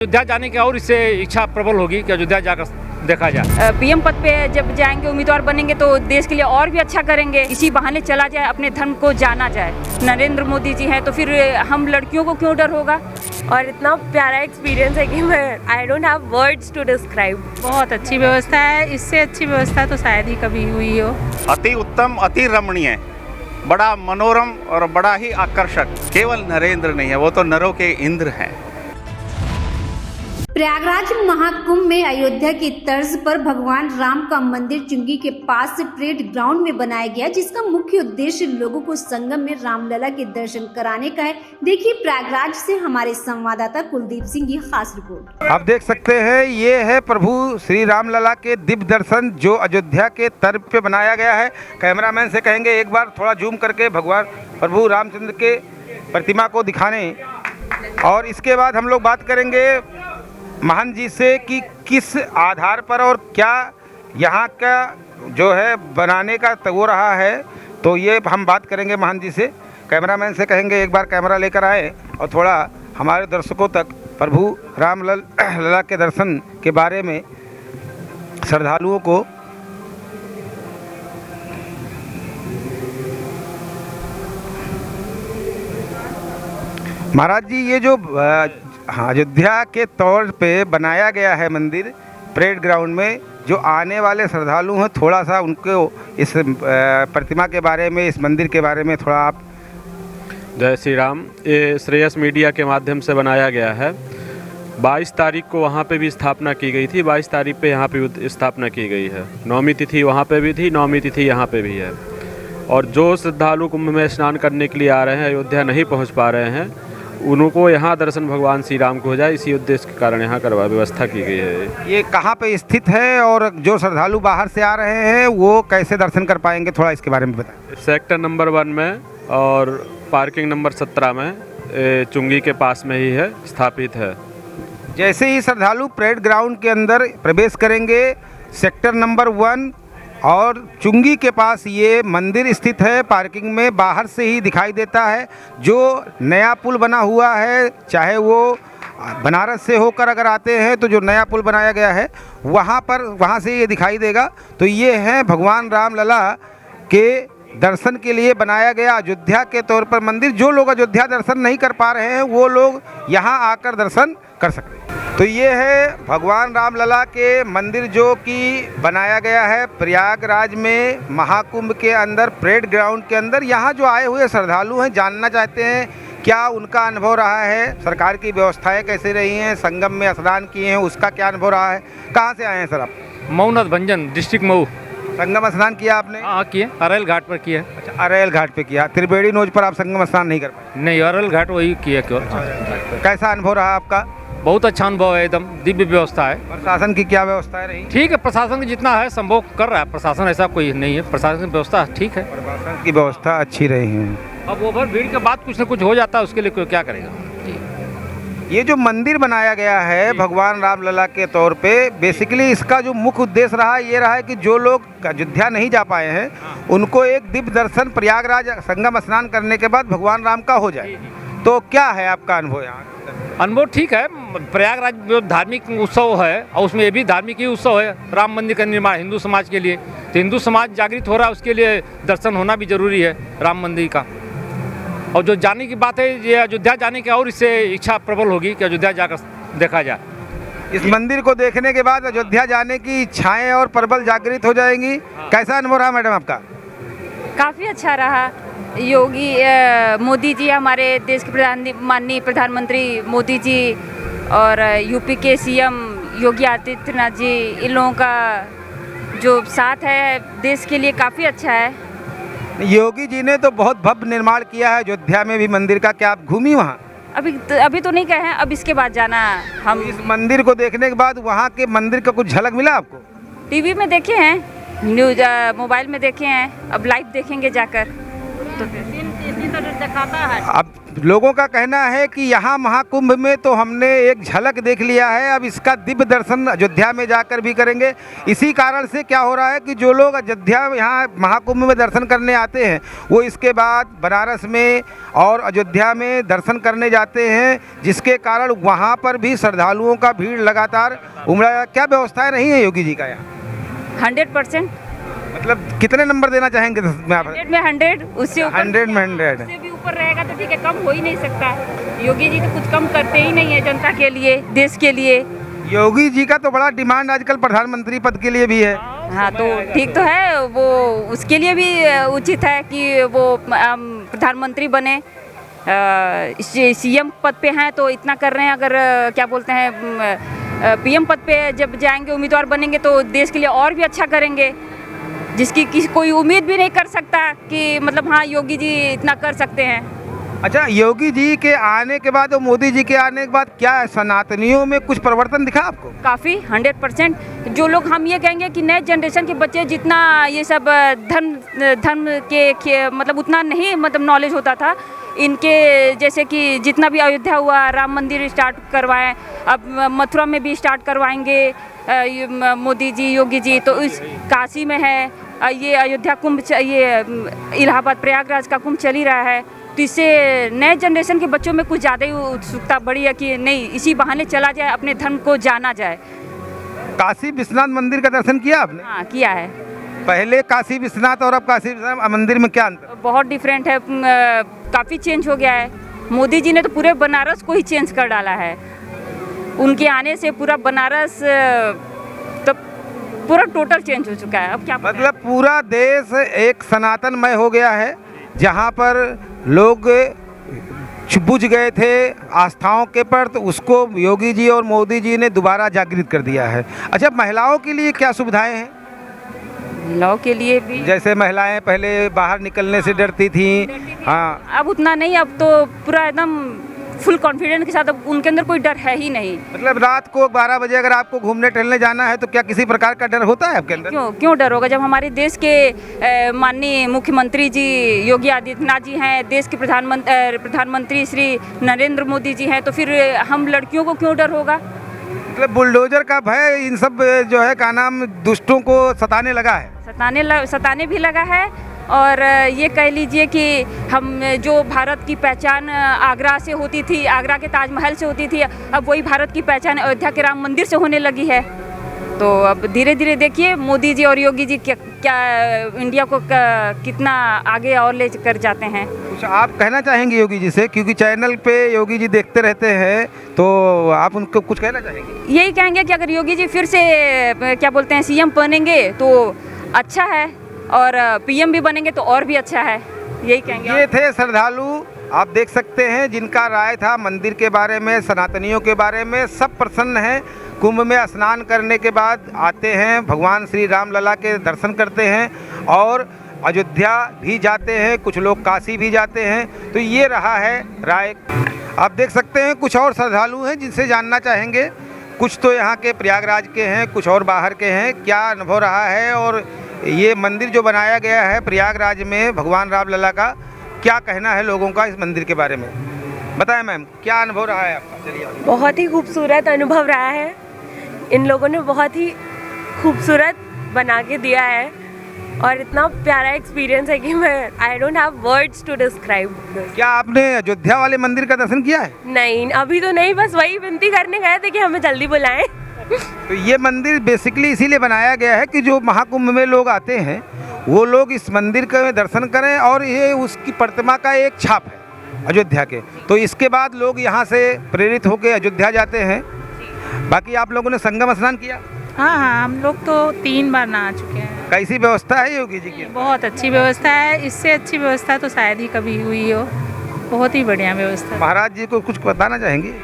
अयोध्या जाने की और इससे इच्छा प्रबल होगी कि अयोध्या जाकर देखा जाए। पीएम पद पे जब जाएंगे, उम्मीदवार बनेंगे तो देश के लिए और भी अच्छा करेंगे। इसी बहाने चला जाए, अपने धर्म को जाना जाए। नरेंद्र मोदी जी हैं तो फिर हम लड़कियों को क्यों डर होगा। और इतना प्यारा एक्सपीरियंस है कि मैं I don't have words to describe. बहुत अच्छी व्यवस्था है, इससे अच्छी व्यवस्था तो शायद ही कभी हुई हो। अति उत्तम, अति रमणीय, बड़ा मनोरम और बड़ा ही आकर्षक। केवल नरेंद्र नहीं है, वो तो नरों के इंद्र हैं। प्रयागराज महाकुंभ में अयोध्या की तर्ज पर भगवान राम का मंदिर चुंगी के पास से परेड ग्राउंड में बनाया गया, जिसका मुख्य उद्देश्य लोगों को संगम में रामलला के दर्शन कराने का है। देखिए प्रयागराज से हमारे संवाददाता कुलदीप सिंह की खास रिपोर्ट। आप देख सकते हैं, ये है प्रभु श्री रामलला के दिव्य दर्शन जो अयोध्या के तर्ज पे बनाया गया है। कैमरामैन से कहेंगे एक बार थोड़ा जूम करके भगवान प्रभु रामचंद्र के प्रतिमा को दिखाने, और इसके बाद हम लोग बात करेंगे महंत जी से कि किस आधार पर और क्या यहाँ का जो है बनाने का वो रहा है, तो ये हम बात करेंगे महंत जी से। कैमरामैन से कहेंगे एक बार कैमरा लेकर आए और थोड़ा हमारे दर्शकों तक प्रभु रामलला के दर्शन के बारे में श्रद्धालुओं को महाराज जी, ये जो अयोध्या के तौर पे बनाया गया है मंदिर परेड ग्राउंड में, जो आने वाले श्रद्धालु हैं थोड़ा सा उनको इस प्रतिमा के बारे में, इस मंदिर के बारे में थोड़ा आप। जय श्री राम। ये श्रेयस मीडिया के माध्यम से बनाया गया है। 22 तारीख को वहाँ पे भी स्थापना की गई थी, 22 तारीख पे यहाँ पे स्थापना की गई है। 9वीं तिथि वहाँ पे भी थी, 9वीं तिथि यहाँ पे भी है। और जो श्रद्धालु कुंभ में स्नान करने के लिए आ रहे हैं, अयोध्या नहीं पहुँच पा रहे हैं, उनको यहाँ दर्शन भगवान श्री राम को हो जाए, इसी उद्देश्य के कारण यहाँ करवा व्यवस्था की गई है। ये कहाँ पे स्थित है और जो श्रद्धालु बाहर से आ रहे हैं वो कैसे दर्शन कर पाएंगे, थोड़ा इसके बारे में बताएं। सेक्टर नंबर 1 में और पार्किंग नंबर 17 में चुंगी के पास में ही है, स्थापित है। जैसे ही श्रद्धालु परेड ग्राउंड के अंदर प्रवेश करेंगे, सेक्टर नंबर 1 और चुंगी के पास ये मंदिर स्थित है। पार्किंग में बाहर से ही दिखाई देता है। जो नया पुल बना हुआ है, चाहे वो बनारस से होकर अगर आते हैं तो जो नया पुल बनाया गया है वहाँ से ये दिखाई देगा। तो ये है भगवान रामलला के दर्शन के लिए बनाया गया अयोध्या के तौर पर मंदिर। जो लोग अयोध्या दर्शन नहीं कर पा रहे हैं वो लोग यहाँ आकर दर्शन कर सकते हैं। तो ये है भगवान रामलला के मंदिर जो कि बनाया गया है प्रयागराज में महाकुंभ के अंदर परेड ग्राउंड के अंदर। यहाँ जो आए हुए श्रद्धालु हैं जानना चाहते हैं क्या उनका अनुभव रहा है, सरकार की व्यवस्थाएं कैसे रही हैं, संगम में स्नान किए हैं उसका क्या अनुभव रहा है। कहाँ से आए हैं सर आप? मऊनाथ भंजन, डिस्ट्रिक्ट मऊ। संगम स्नान किया आपने? हाँ किए, अरैल घाट पर किया। अच्छा, अरैल घाट पे किया। त्रिवेणी नोज पर आप संगम स्नान नहीं कर पाए? नहीं, अरैल घाट वही किया केवल। कैसा अनुभव रहा आपका? बहुत अच्छा अनुभव है, एकदम दिव्य व्यवस्था है। प्रशासन की क्या व्यवस्था रही? ठीक है, प्रशासन जितना है संभव कर रहा है। प्रशासन ऐसा कोई नहीं है, प्रशासन की व्यवस्था ठीक है। प्रशासन की व्यवस्था अच्छी रही है। अब ओवर भीड़ के बाद कुछ न कुछ हो जाता है, उसके लिए कोई क्या करेगा। ये जो मंदिर बनाया गया है भगवान रामलला के तौर पे, बेसिकली इसका जो मुख्य उद्देश्य रहा ये रहा है कि जो लोग अयोध्या नहीं जा पाए हैं उनको एक दिव्य दर्शन प्रयागराज संगम स्नान करने के बाद भगवान राम का हो जाए। तो क्या है आपका अनुभव यहाँ? अनुभव ठीक है। प्रयागराज जो धार्मिक उत्सव है और उसमें ये भी धार्मिक ही उत्सव है, राम मंदिर का निर्माण हिंदू समाज के लिए। तो हिंदू समाज जागृत हो रहा है, उसके लिए दर्शन होना भी जरूरी है राम मंदिर का। और जो जाने की बात है, ये अयोध्या जाने की और इससे इच्छा प्रबल होगी कि अयोध्या जाकर देखा जाए। इस मंदिर को देखने के बाद अयोध्या जाने की इच्छाएं और प्रबल जागृत हो जाएंगी। कैसा अनुभव रहा मैडम आपका? काफ़ी अच्छा रहा। योगी मोदी जी, हमारे देश के माननीय प्रधानमंत्री मोदी जी और यूपी के सीएम योगी आदित्यनाथ जी, इन लोगों का जो साथ है देश के लिए काफ़ी अच्छा है। योगी जी ने तो बहुत भव्य निर्माण किया है अयोध्या में भी मंदिर का। क्या आप घूमी वहाँ? अभी तो नहीं गए हैं, अब इसके बाद जाना हम। इस मंदिर को देखने के बाद वहाँ के मंदिर का कुछ झलक मिला आपको? टीवी में देखे हैं, न्यूज़ मोबाइल में देखे हैं, अब लाइव देखेंगे जाकर। तो इसी तरह दिखाता है। अब लोगों का कहना है कि यहाँ महाकुंभ में तो हमने एक झलक देख लिया है, अब इसका दिव्य दर्शन अयोध्या में जाकर भी करेंगे। इसी कारण से क्या हो रहा है कि जो लोग अयोध्या यहाँ महाकुंभ में दर्शन करने आते हैं वो इसके बाद बनारस में और अयोध्या में दर्शन करने जाते हैं, जिसके कारण वहाँ पर भी श्रद्धालुओं का भीड़ लगातार उमड़ा। क्या व्यवस्थाएं नहीं है योगी जी का यहाँ? 100%। मतलब कितने नंबर देना चाहेंगे? 100 में 100, उससे ऊपर 100 में 100। उससे भी ऊपर रहेगा तो ठीक है, कम हो ही नहीं सकता। योगी जी तो कुछ कम करते ही नहीं है जनता के लिए, देश के लिए। योगी जी का तो बड़ा डिमांड आजकल प्रधानमंत्री पद के लिए भी है। हाँ तो ठीक तो है, वो उसके लिए भी उचित है कि वो प्रधानमंत्री बने। सीएम पद पे हैं तो इतना कर रहे हैं, अगर क्या बोलते हैं पीएम पद पे जब जाएंगे उम्मीदवार बनेंगे तो देश के लिए और भी अच्छा करेंगे, जिसकी कोई उम्मीद भी नहीं कर सकता कि मतलब हाँ योगी जी इतना कर सकते हैं। अच्छा, योगी जी के आने के बाद और मोदी जी के आने के बाद क्या सनातनियों में कुछ परिवर्तन दिखा आपको? काफ़ी 100%। जो लोग हम ये कहेंगे कि नए जनरेशन के बच्चे जितना ये सब धर्म के मतलब उतना नहीं मतलब नॉलेज होता था इनके, जैसे कि जितना भी अयोध्या हुआ, राम मंदिर स्टार्ट करवाएं, अब मथुरा में भी स्टार्ट करवाएंगे मोदी जी योगी जी। तो इस काशी में है, ये अयोध्या कुंभ, ये इलाहाबाद प्रयागराज का कुंभ चल ही रहा है, तो इससे नए जनरेशन के बच्चों में कुछ ज़्यादा ही उत्सुकता बढ़ी है कि नहीं इसी बहाने चला जाए, अपने धर्म को जाना जाए। काशी विश्वनाथ मंदिर का दर्शन किया आपने? हाँ किया है। पहले काशी विश्वनाथ और अब काशी विश्वनाथ मंदिर में क्या अंतर? बहुत डिफरेंट है, काफ़ी चेंज हो गया है। मोदी जी ने तो पूरे बनारस को ही चेंज कर डाला है। उनके आने से पूरा बनारस तो पूरा टोटल चेंज हो चुका है। अब क्या मतलब पूरा देश एक सनातनमय हो गया है, जहाँ पर लोग बुझ गए थे आस्थाओं के पर, तो उसको योगी जी और मोदी जी ने दोबारा जागृत कर दिया है। अच्छा, महिलाओं के लिए क्या सुविधाएं हैं? महिलाओं के लिए भी जैसे महिलाएं पहले बाहर निकलने से डरती थी, हाँ, अब उतना नहीं, अब तो पूरा एकदम फुल कॉन्फिडेंस के साथ, अब उनके अंदर कोई डर है ही नहीं। मतलब रात को 12 बजे अगर आपको घूमने टहलने जाना है तो क्या किसी प्रकार का डर होता है आपके अंदर? क्यों डर होगा, जब हमारे देश के माननीय मुख्यमंत्री जी योगी आदित्यनाथ जी हैं, देश के प्रधानमंत्री श्री नरेंद्र मोदी जी हैं, तो फिर हम लड़कियों को क्यों डर होगा? मतलब बुलडोजर का भय इन सब जो है का नाम दुष्टों को सताने लगा है, सताने भी लगा है। और ये कह लीजिए कि हम जो भारत की पहचान आगरा से होती थी, आगरा के ताजमहल से होती थी, अब वही भारत की पहचान अयोध्या के राम मंदिर से होने लगी है। तो अब धीरे धीरे देखिए मोदी जी और योगी जी क्या इंडिया को कितना आगे और ले कर जाते हैं। कुछ आप कहना चाहेंगे योगी जी से, क्योंकि चैनल पे योगी जी देखते रहते हैं, तो आप उनको कुछ कहना चाहेंगे? यही कहेंगे कि अगर योगी जी फिर से क्या बोलते हैं सीएम बनेंगे तो अच्छा है, और पीएम भी बनेंगे तो और भी अच्छा है, यही कहेंगे। ये थे श्रद्धालु, आप देख सकते हैं जिनका राय था मंदिर के बारे में, सनातनियों के बारे में। सब प्रसन्न हैं। कुंभ में स्नान करने के बाद आते हैं, भगवान श्री राम लला के दर्शन करते हैं और अयोध्या भी जाते हैं, कुछ लोग काशी भी जाते हैं। तो ये रहा है राय। आप देख सकते हैं कुछ और श्रद्धालु हैं जिनसे जानना चाहेंगे। कुछ तो यहाँ के प्रयागराज के हैं, कुछ और बाहर के हैं। क्या अनुभव रहा है और ये मंदिर जो बनाया गया है प्रयागराज में भगवान राम लला का, क्या कहना है लोगों का इस मंदिर के बारे में? बताएं मैम, क्या अनुभव रहा है आपका? चलिए। बहुत ही खूबसूरत अनुभव रहा है। इन लोगों ने बहुत ही खूबसूरत बना के दिया है और इतना प्यारा एक्सपीरियंस है कि मैं I don't have words to describe this. क्या आपने अयोध्या वाले मंदिर का दर्शन किया है? नहीं, अभी तो नहीं, बस वही विनती करने गए थे कि हमें जल्दी बुलाएं। तो ये मंदिर बेसिकली इसीलिए बनाया गया है कि जो महाकुंभ में लोग आते हैं वो लोग इस मंदिर के दर्शन करें, और ये उसकी प्रतिमा का एक छाप है अयोध्या के। तो इसके बाद लोग यहाँ से प्रेरित होकर अयोध्या जाते हैं। बाकी आप लोगों ने संगम स्नान किया? हाँ, हम लोग तो 3 बार नहा चुके हैं। कैसी व्यवस्था है योगी जी की? बहुत अच्छी व्यवस्था है, इससे अच्छी व्यवस्था तो शायद ही कभी हुई हो। बहुत ही बढ़िया व्यवस्था। महाराज जी को कुछ बताना चाहेंगे?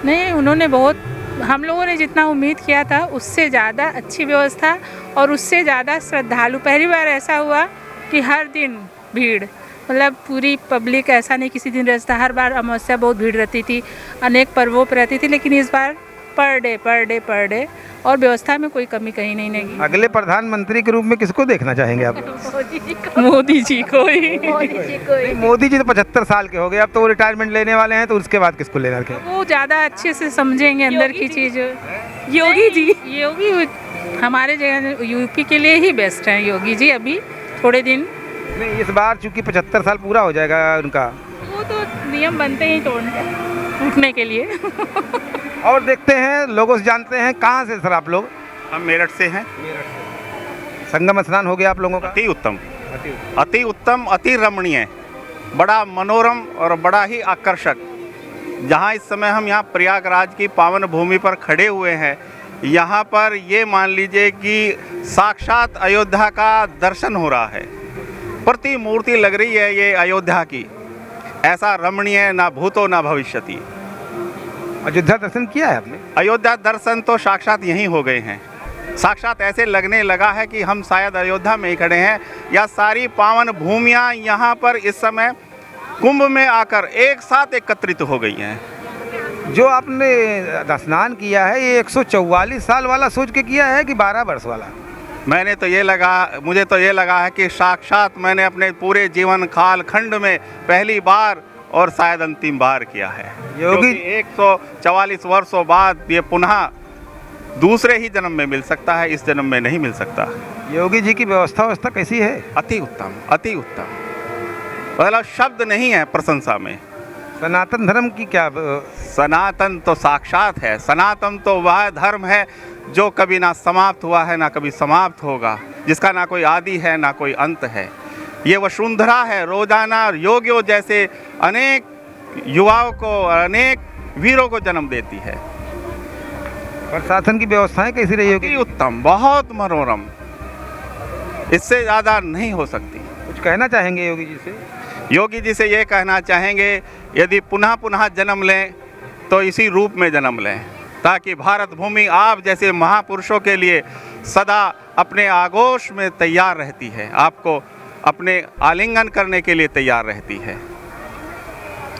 नहीं, उन्होंने बहुत, हम लोगों ने जितना उम्मीद किया था उससे ज़्यादा अच्छी व्यवस्था और उससे ज़्यादा श्रद्धालु। पहली बार ऐसा हुआ कि हर दिन भीड़, मतलब पूरी पब्लिक, ऐसा नहीं किसी दिन रहता, हर बार अमावस्या बहुत भीड़ रहती थी, अनेक पर्वों पर रहती थी, लेकिन इस बार पर डे और व्यवस्था में कोई कमी कहीं नहीं लगी। अगले प्रधानमंत्री के रूप में किसको देखना चाहेंगे आप? मोदी जी को ही। नहीं, मोदी जी तो 75 साल के हो गए, अब तो वो रिटायरमेंट लेने वाले हैं, तो उसके बाद किसको लेना रखें? वो ज़्यादा अच्छे से समझेंगे अंदर की चीज़। योगी जी, योगी हमारे जगह यूपी के लिए ही बेस्ट हैं योगी जी। अभी थोड़े दिन नहीं, इस बार चूंकि 75 साल पूरा हो जाएगा उनका, वो तो नियम बनते ही टूटने के लिए। और देखते हैं, लोगों से जानते हैं। कहाँ से सर आप लोग? हम मेरठ से हैं। संगम स्नान हो गया आप लोगों का? अति उत्तम, अति उत्तम, अति रमणीय, बड़ा मनोरम और बड़ा ही आकर्षक। जहाँ इस समय हम यहाँ प्रयागराज की पावन भूमि पर खड़े हुए हैं, यहाँ पर ये मान लीजिए कि साक्षात अयोध्या का दर्शन हो रहा है। प्रतिमूर्ति लग रही है ये अयोध्या की, ऐसा रमणीय ना भूतो ना भविष्यति। अयोध्या दर्शन किया है आपने? अयोध्या दर्शन तो साक्षात यहीं हो गए हैं। साक्षात ऐसे लगने लगा है कि हम शायद अयोध्या में ही खड़े हैं, या सारी पावन भूमियाँ यहाँ पर इस समय कुंभ में आकर एक साथ एकत्रित हो गई हैं। जो आपने स्नान किया है ये 144 साल वाला सोच के किया है कि 12 वर्ष वाला? मुझे तो ये लगा है कि साक्षात मैंने अपने पूरे जीवन काल खंड में पहली बार और शायद अंतिम बार किया है। योगी 144 वर्षों बाद ये पुनः दूसरे ही जन्म में मिल सकता है, इस जन्म में नहीं मिल सकता। योगी जी की व्यवस्था कैसी है? अति उत्तम, अति उत्तम, मतलब शब्द नहीं है प्रशंसा में। सनातन धर्म की क्या? सनातन तो साक्षात है। सनातन तो वह धर्म है जो कभी ना समाप्त हुआ है, ना कभी समाप्त होगा, जिसका ना कोई आदि है ना कोई अंत है। ये वसुंधरा है। रोजाना योगियों जैसे अनेक युवाओं को, अनेक वीरों को जन्म देती है। प्रशासन की व्यवस्थाएं कैसी रही होगी? अति उत्तम, बहुत मनोरम, इससे ज़्यादा नहीं हो सकती। कुछ कहना चाहेंगे योगी जी से? योगी जी से ये कहना चाहेंगे, यदि पुनः पुनः जन्म लें तो इसी रूप में जन्म लें, ताकि भारत भूमि आप जैसे महापुरुषों के लिए सदा अपने आगोश में तैयार रहती है, आपको अपने आलिंगन करने के लिए तैयार रहती है।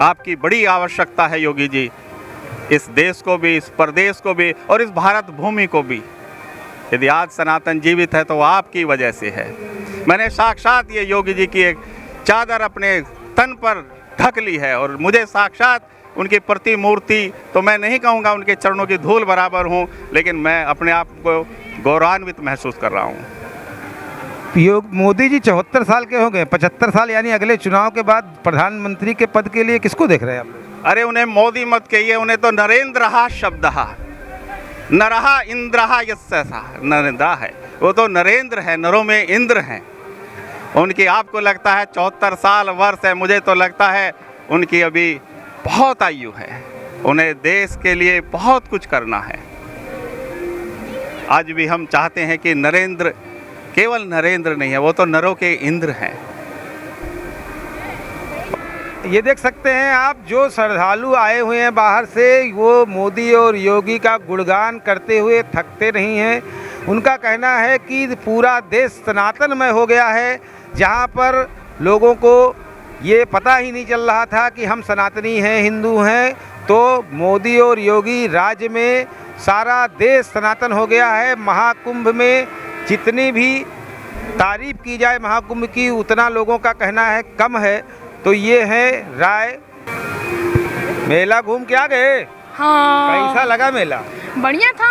आपकी बड़ी आवश्यकता है योगी जी, इस देश को भी, इस प्रदेश को भी और इस भारत भूमि को भी। यदि आज सनातन जीवित है तो आपकी वजह से है। मैंने साक्षात ये योगी जी की एक चादर अपने तन पर ढक ली है, और मुझे साक्षात उनकी प्रतिमूर्ति, तो मैं नहीं कहूँगा उनके चरणों की धूल बराबर हूँ, लेकिन मैं अपने आप को गौरवान्वित महसूस कर रहा हूँ। मोदी जी 74 साल के हो गए, 75 साल यानी अगले चुनाव के बाद प्रधानमंत्री के पद के लिए किसको देख रहे हैं आप? अरे उन्हें मोदी मत कहिए, उन्हें तो नरेंद्र शब्द नरहा इंद्रहा यस्सा नरेंद्र है। वो तो नरेंद्र है, नरों में इंद्र हैं। उनकी आपको लगता है 74 साल वर्ष है, मुझे तो लगता है उनकी अभी बहुत आयु है। उन्हें देश के लिए बहुत कुछ करना है। आज भी हम चाहते हैं कि नरेंद्र केवल नरेंद्र नहीं है, वो तो नरों के इंद्र हैं। ये देख सकते हैं आप, जो श्रद्धालु आए हुए हैं बाहर से, वो मोदी और योगी का गुणगान करते हुए थकते नहीं हैं। उनका कहना है कि पूरा देश सनातनमय हो गया है, जहाँ पर लोगों को ये पता ही नहीं चल रहा था कि हम सनातनी हैं, हिंदू हैं, तो मोदी और योगी राज्य में सारा देश सनातन हो गया है। महाकुंभ में जितनी भी तारीफ की जाए महाकुंभ की, उतना लोगों का कहना है कम है। तो ये है राय। मेला घूम के आ गए? हाँ। कैसा लगा मेला? बढ़िया था।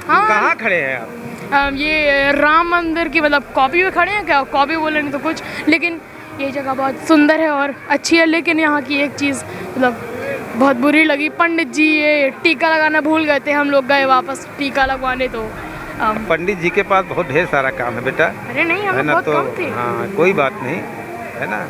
हाँ। कहाँ खड़े हैं आप? ये राम मंदिर की मतलब कॉपी में खड़े हैं क्या? कॉपी बोलेंगे तो कुछ, लेकिन ये जगह बहुत सुंदर है और अच्छी है। लेकिन यहाँ की एक चीज़ मतलब बहुत बुरी लगी, पंडित जी ये टीका लगाना भूल गए थे। हम लोग गए वापस टीका लगवाने, तो पंडित जी के पास बहुत ढेर सारा काम है बेटा। अरे नहीं, हम बहुत तो कम थे। हाँ, कोई बात नहीं है ना,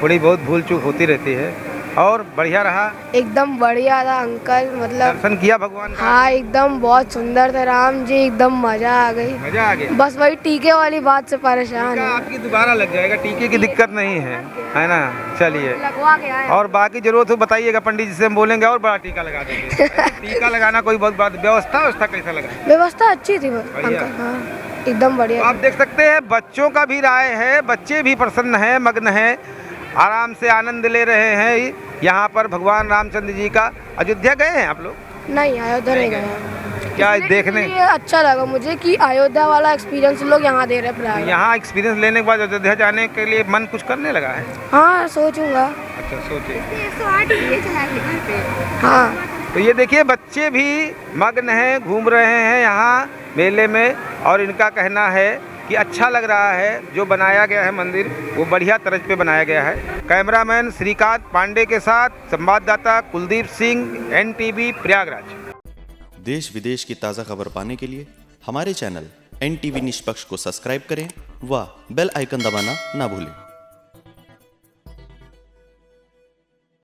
थोड़ी बहुत भूल चूक होती रहती है। और बढ़िया रहा? एकदम बढ़िया था अंकल, मतलब दर्शन किया भगवान का? हाँ, एकदम बहुत सुंदर थे राम जी, एकदम मजा आ गई। मजा आ गया? बस वही टीके वाली बात से परेशान है। आपकी दोबारा लग जाएगा, टीके की दिक्कत नहीं है ना? चलिए, लगवा के आए। और बाकी जरूरत हो बताइएगा, पंडित जी से हम बोलेंगे और बड़ा टीका लगा देंगे। टीका लगाना कोई बहुत बात। व्यवस्था कैसा लगा? व्यवस्था अच्छी थी अंकल, हाँ एकदम बढ़िया। आप देख सकते हैं बच्चों का भी राय है, बच्चे भी प्रसन्न हैं, मग्न हैं, आराम से आनंद ले रहे हैं। यहाँ पर भगवान रामचंद्र जी का। अयोध्या गए हैं आप लोग? नहीं, अयोध्या नहीं गया। क्या देखने ये अच्छा लगा मुझे कि अयोध्या वाला एक्सपीरियंस लोग यहाँ दे रहे हैं प्रयाग। यहाँ एक्सपीरियंस लेने के बाद अयोध्या जाने के लिए मन कुछ करने लगा है? हाँ, सोचूंगा। अच्छा, सोचे। 108 ये चला के घर पे। हाँ, तो ये देखिए बच्चे भी मग्न हैं, घूम रहे हैं यहाँ मेले में, और इनका कहना है कि अच्छा लग रहा है जो बनाया गया है मंदिर, वो बढ़िया तर्ज पे बनाया गया है। कैमरामैन श्रीकांत पांडे के साथ संवाददाता कुलदीप सिंह, NTV प्रयागराज। देश विदेश की ताज़ा खबर पाने के लिए हमारे चैनल NTV निष्पक्ष को सब्सक्राइब करें व बेल आइकन दबाना ना भूलें।